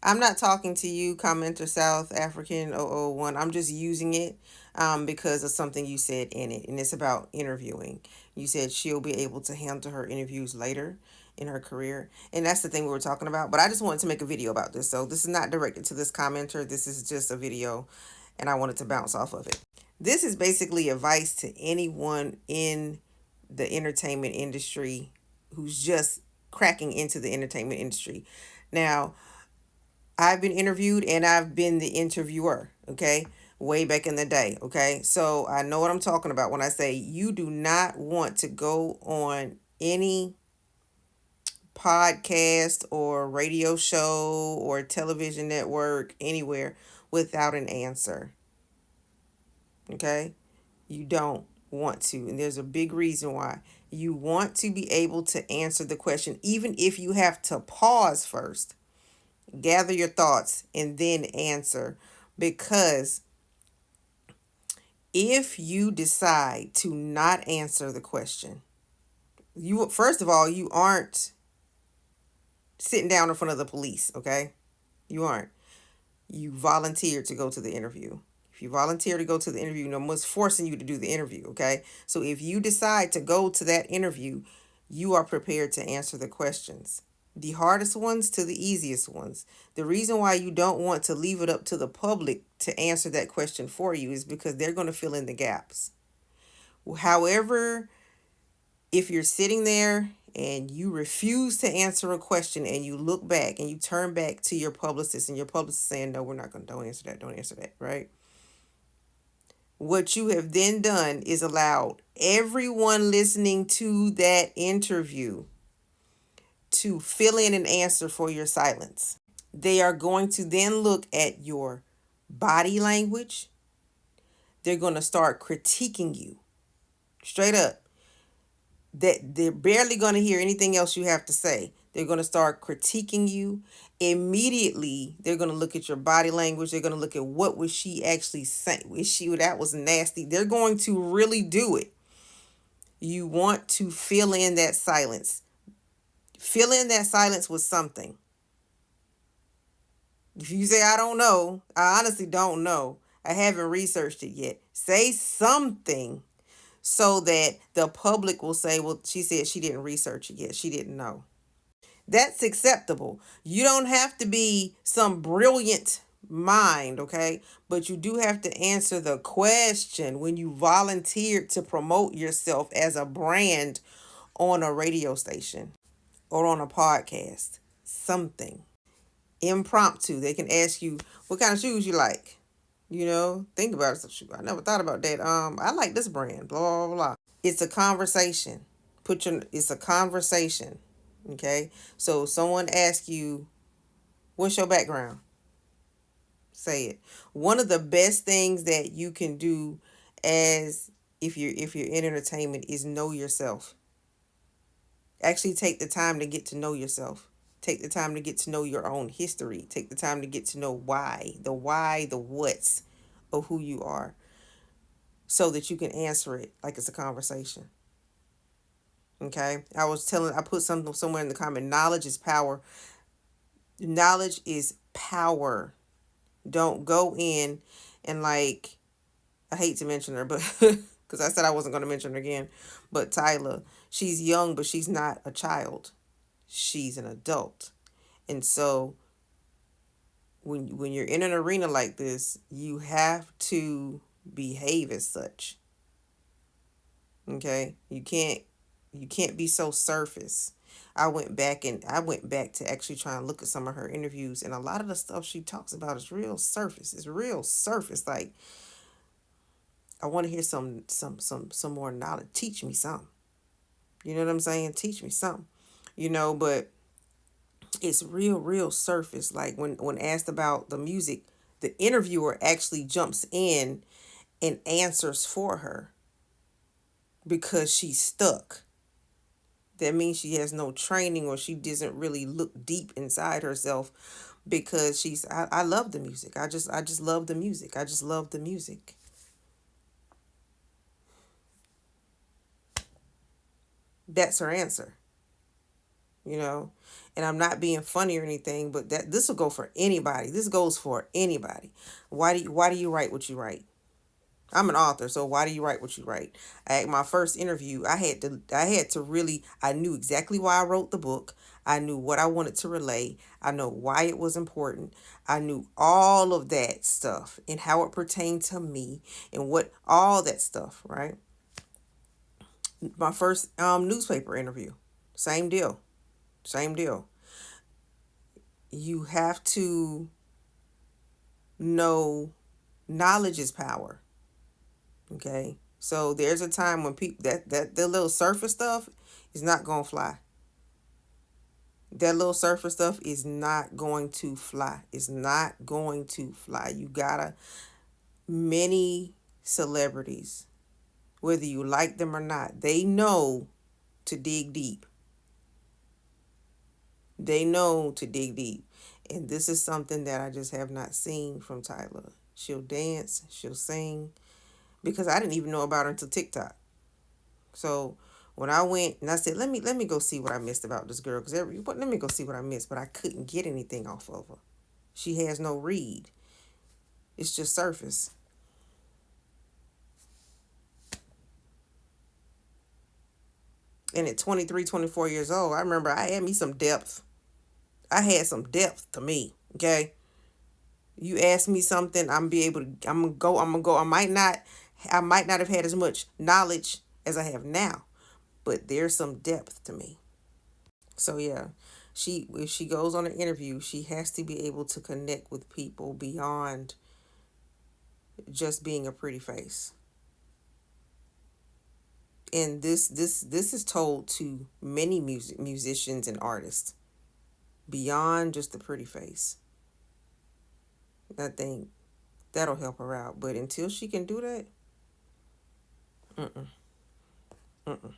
I'm not talking to you, commenter South African 001. I'm just using it because of something you said in it, and it's about interviewing. You said she'll be able to handle her interviews later in her career, and that's the thing we were talking about. But I just wanted to make a video about this, so this is not directed to this commenter. This is just a video, and I wanted to bounce off of it. This is basically advice to anyone in the entertainment industry who's just cracking into the entertainment industry. Now, I've been interviewed and I've been the interviewer, okay? Way back in the day, okay? So I know what I'm talking about when I say you do not want to go on any podcast or radio show or television network anywhere without an answer, okay? You don't want to. And there's a big reason why. You want to be able to answer the question, even if you have to pause first, gather your thoughts, and then answer. Because if you decide to not answer the question, you first of all, you aren't sitting down in front of the police, okay? You aren't. You volunteered to go to the interview. If you volunteer to go to the interview, no one's forcing you to do the interview, okay? So if you decide to go to that interview, you are prepared to answer the questions. The hardest ones to the easiest ones. The reason why you don't want to leave it up to the public to answer that question for you is because they're going to fill in the gaps. However, if you're sitting there and you refuse to answer a question and you look back and you turn back to your publicist and your publicist saying, no, we're not going to, don't answer that, right? What you have then done is allowed everyone listening to that interview to fill in an answer for your silence. They are going to then look at your body language. They're going to start critiquing you straight up. That they're barely going to hear anything else you have to say. They're going to start critiquing you. Immediately, they're going to look at your body language. They're going to look at what was she actually saying. Was she, that was nasty. They're going to really do it. You want to fill in that silence. Fill in that silence with something. If you say, I don't know, I honestly don't know, I haven't researched it yet, say something so that the public will say, well, she said she didn't research it yet. She didn't know. That's acceptable. You don't have to be some brilliant mind, okay? But you do have to answer the question when you volunteered to promote yourself as a brand on a radio station or on a podcast. Something. Impromptu. They can ask you what kind of shoes you like. Think about it. I never thought about that. I like this brand. Blah blah blah. It's a conversation. It's a conversation. Okay. So someone asks you, "What's your background?" Say it. One of the best things that you can do, as if you're in entertainment, is know yourself. Actually, take the time to get to know yourself. Take the time to get to know your own history. Take the time to get to know why, the what's of who you are, so that you can answer it like it's a conversation. Okay? I put something somewhere in the comment. Knowledge is power. Knowledge is power. Don't go in and I hate to mention her, but because I said I wasn't going to mention her again, but Tyla, she's young, but she's not a child. She's an adult. And so when you're in an arena like this, you have to behave as such. Okay? You can't be so surface. I went back to actually try and look at some of her interviews, and a lot of the stuff she talks about is real surface. It's real surface. Like, I want to hear some more knowledge. Teach me some. You know what I'm saying? Teach me some. But it's real surface. Like when asked about the music, the interviewer actually jumps in and answers for her because she's stuck. That means she has no training, or she doesn't really look deep inside herself, because I love the music. I just love the music. I just love the music. That's her answer. you know. And I'm not being funny or anything, but that this will go for anybody. This goes for anybody. Why do you write what you write? I'm an author, so why do you write what you write? At my first interview, I had to really I knew exactly why I wrote the book. I knew what I wanted to relay. I know why it was important. I knew all of that stuff and how it pertained to me and what all that stuff, right? My first newspaper interview. Same deal. Same deal. You have to know knowledge is power. Okay. So there's a time when people that the little surface stuff is not gonna fly. That little surface stuff is not going to fly. It's not going to fly. You gotta many celebrities, whether you like them or not, they know to dig deep. They know to dig deep. And this is something that I just have not seen from Tyla. She'll dance, she'll sing, because I didn't even know about her until TikTok. So when I went and I said, let me go see what I missed about this girl, because let me go see what I missed, but I couldn't get anything off of her. She has no read. It's just surface. And at 23, 24 years old, I remember I had me some depth. I had some depth to me. Okay. You ask me something, I'm gonna go. I might not have had as much knowledge as I have now, but there's some depth to me. So yeah, she if she goes on an interview, she has to be able to connect with people beyond just being a pretty face. And this is told to many musicians and artists beyond just the pretty face. I think that'll help her out. But until she can do that, mm-mm, mm-mm.